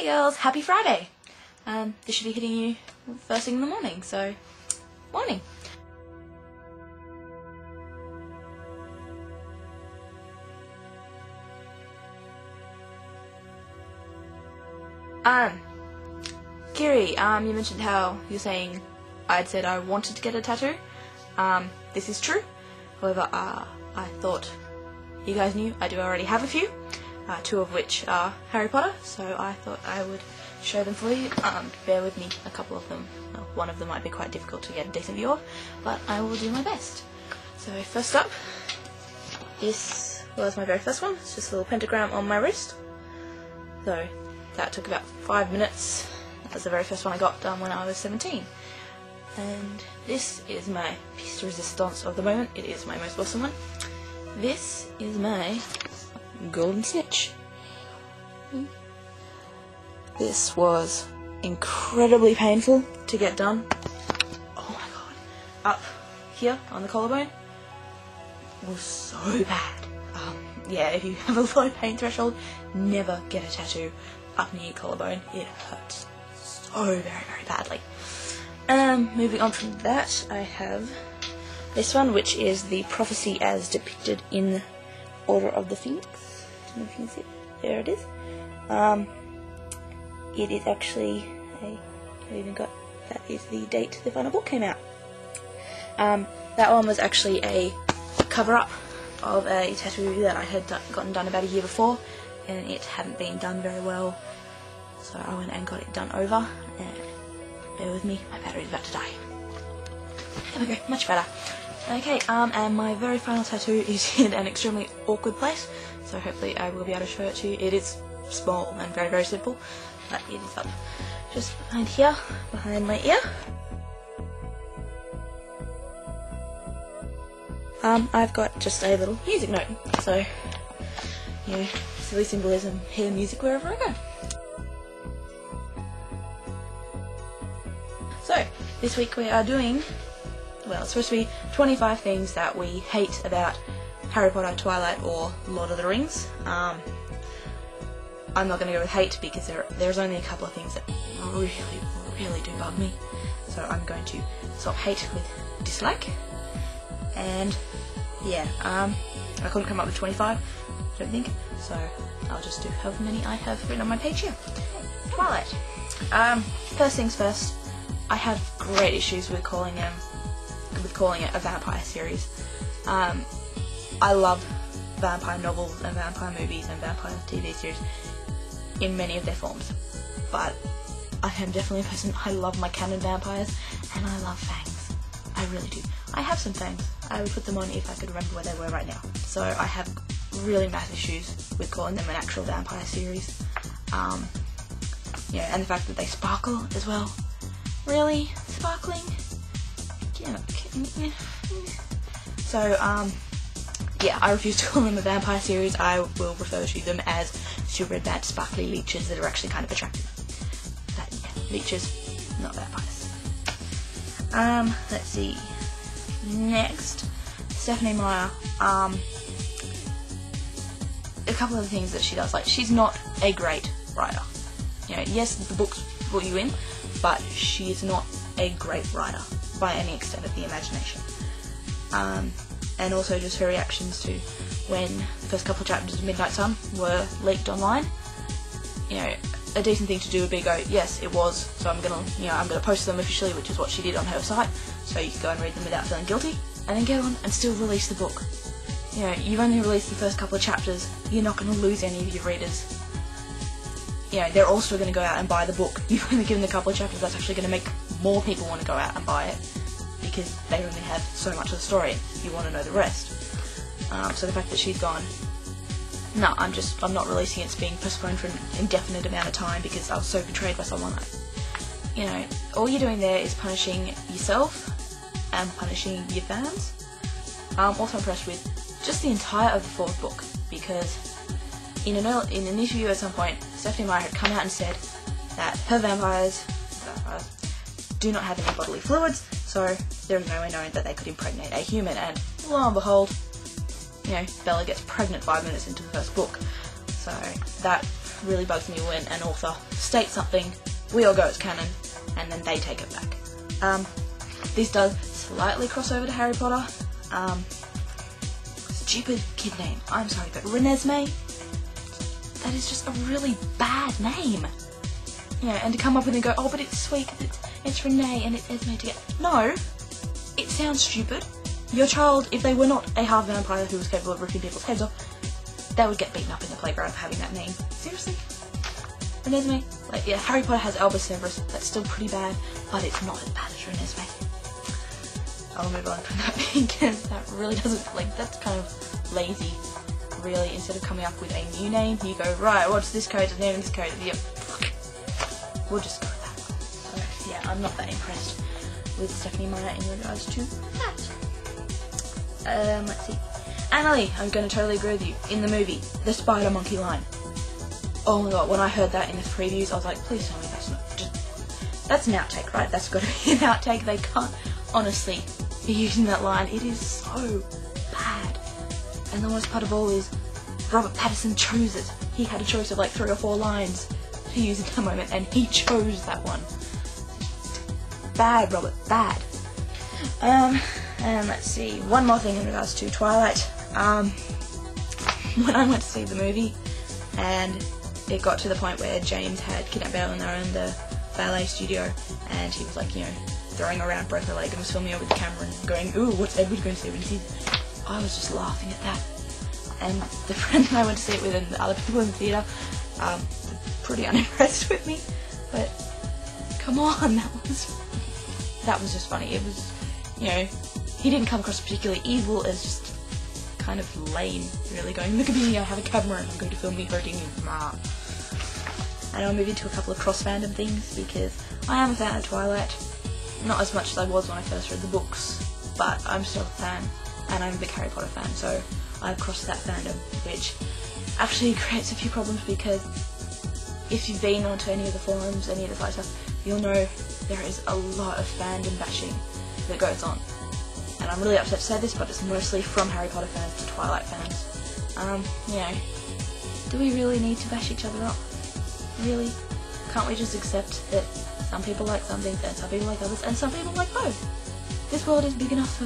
Hey girls, happy Friday! This should be hitting you first thing in the morning, so morning! Kiri, you mentioned how you're saying I'd said I wanted to get a tattoo. This is true. However, I thought you guys knew I do already have a few, two of which are Harry Potter, so I thought I would show them for you. Bear with me, a couple of them. Well, one of them might be quite difficult to get a decent view of, but I will do my best. So first up, this was my very first one. It's just a little pentagram on my wrist. So that took about 5 minutes. That was the very first one I got done when I was 17. And this is my piece de resistance of the moment. It is my most awesome one. This is my golden snitch. This was incredibly painful to get done. Oh my god. Up here on the collarbone was so bad. Yeah, if you have a low pain threshold, never get a tattoo up near your collarbone. It hurts so very, very badly. Moving on from that, I have this one, which is the prophecy as depicted in Order of the Phoenix. I don't know if you can see it. There it is. It is actually that is the date the final book came out. That one was actually a cover-up of a tattoo that I had gotten done about a year before, and it hadn't been done very well, so I went and got it done over, and bear with me, my battery's about to die. There we go, much better. Okay, and my very final tattoo is in an extremely awkward place, so hopefully I will be able to show it to you. It is small and very, very simple, but it is up just behind here, behind my ear. I've got just a little music note, so, you know, silly symbolism, hear music wherever I go. So, this week we are doing, well, it's supposed to be 25 things that we hate about Harry Potter, Twilight, or Lord of the Rings. I'm not going to go with hate because there's only a couple of things that really, really do bug me. So I'm going to swap hate with dislike. And yeah, I couldn't come up with 25, I don't think, so I'll just do however many I have written on my page here. Twilight. First things first, I have great issues with calling it a vampire series. I love vampire novels and vampire movies and vampire TV series in many of their forms, but I am definitely a person, I love my canon vampires, and I love fangs. I really do. I have some fangs. I would put them on if I could remember where they were right now. So I have really massive issues with calling them an actual vampire series. Yeah, and the fact that they sparkle as well. Really? Sparkling? Yeah. So, yeah, I refuse to call them a vampire series. I will refer to them as super advanced sparkly leeches that are actually kind of attractive. But yeah, leeches, not vampires. Let's see. Next, Stephenie Meyer. A couple of the things that she does, like, she's not a great writer. You know, yes, the books put you in, but she is not a great writer by any extent of the imagination. And also just her reactions to when the first couple of chapters of Midnight Sun were leaked online. You know, a decent thing to do would be go, yes, it was, so I'm gonna post them officially, which is what she did on her site, so you can go and read them without feeling guilty, and then get on and still release the book. You know, you've only released the first couple of chapters, you're not going to lose any of your readers. You know, they're all still going to go out and buy the book. You've only given a couple of chapters, that's actually going to make more people want to go out and buy it, because they only have so much of the story, you want to know the rest. So the fact that she's gone, no, I'm not releasing it, it's being postponed for an indefinite amount of time because I was so betrayed by someone. You know, all you're doing there is punishing yourself and punishing your fans. I'm also impressed with just the entire of the fourth book, because in an interview at some point, Stephenie Meyer had come out and said that her vampires do not have any bodily fluids, so there is no way known that they could impregnate a human, and lo and behold, you know, Bella gets pregnant 5 minutes into the first book. So that really bugs me when an author states something, we all go it's canon, and then they take it back. This does slightly cross over to Harry Potter. Stupid kid name, I'm sorry, but Renesmee, that is just a really bad name. You know, and to come up with and go, oh, but it's sweet, it's Renee and it's Esme together. No, it sounds stupid. Your child, if they were not a half vampire who was capable of ripping people's heads off, they would get beaten up in the playground for having that name. Seriously? Renesmee? Like, yeah, Harry Potter has Albus Severus, that's still pretty bad, but it's not as bad as Renesmee. I'll move on from that because that really doesn't, like, that's kind of lazy, really. Instead of coming up with a new name, you go, right, what's this code, and then this code, and yep, we'll just go with that one. So, yeah, I'm not that impressed with Stephenie Meyer in regards to that. Let's see. Annalie, I'm going to totally agree with you. In the movie, the spider monkey line. Oh my god, when I heard that in the previews, I was like, please tell me that's not just... That's an outtake, right? That's got to be an outtake. They can't honestly be using that line. It is so bad. And the worst part of all is Robert Pattinson chose it. He had a choice of like 3 or 4 lines to use in that moment, and he chose that one. Bad, Robert, bad. And let's see, one more thing in regards to Twilight. When I went to see the movie, and it got to the point where James had kidnapped Belle and they were in the ballet studio, and he was like, you know, throwing around, broke her leg, and was filming her with the camera and going, ooh, what's Edward going to say when he sees it? I was just laughing at that. And the friend that I went to see it with and the other people in the theatre, pretty unimpressed with me, but come on, that was just funny. It was, you know, he didn't come across particularly evil, as just kind of lame, really, going, look at me, I have a camera and I'm going to film me hurting you. And I'll move into a couple of cross-fandom things, because I am a fan of Twilight, not as much as I was when I first read the books, but I'm still a fan, and I'm a big Harry Potter fan, so I've crossed that fandom, which actually creates a few problems, because if you've been onto any of the forums, any of the site stuff, you'll know there is a lot of fandom bashing that goes on. And I'm really upset to say this, but it's mostly from Harry Potter fans to Twilight fans. You know, do we really need to bash each other up? Really? Can't we just accept that some people like some things and some people like others, and some people like both? This world is big enough for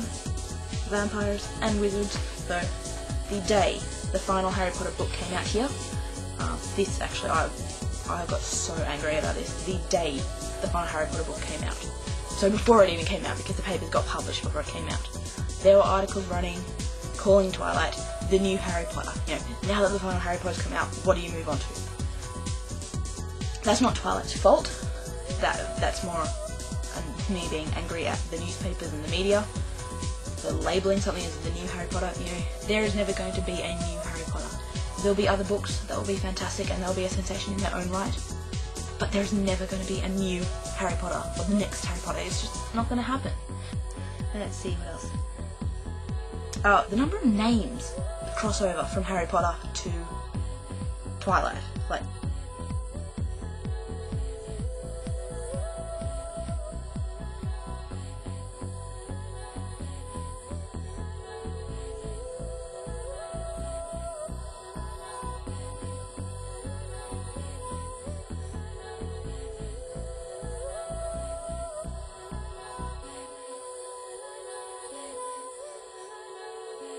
vampires and wizards, so the day the final Harry Potter book came out here, this actually, I got so angry about this, the day the final Harry Potter book came out. So before it even came out, because the papers got published before it came out, there were articles running calling Twilight the new Harry Potter. You know, now that the final Harry Potter's come out, what do you move on to? That's not Twilight's fault. That's more me being angry at the newspapers and the media for labelling something as the new Harry Potter. You know, there is never going to be a new Harry Potter. There'll be other books that will be fantastic and they'll be a sensation in their own right, but there's never going to be a new Harry Potter or the next Harry Potter. It's just not going to happen. And let's see what else. Oh, the number of names that cross over from Harry Potter to Twilight. Like,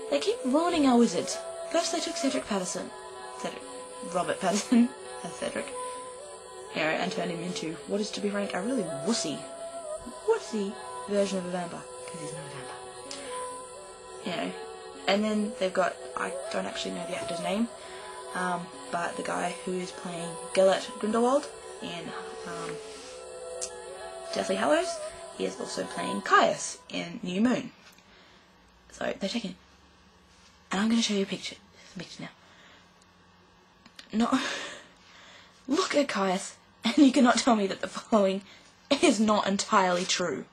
they keep ruining our wizards. First they took Robert Pattinson as Cedric, you know, and turned him into what is, to be frank, a really wussy version of a vampire, because he's not a vampire. You know, and then they've got, I don't actually know the actor's name, but the guy who is playing Gellert Grindelwald in Deathly Hallows, he is also playing Caius in New Moon. So they're taking. And I'm going to show you a picture now. No. Look at Caius, and you cannot tell me that the following is not entirely true.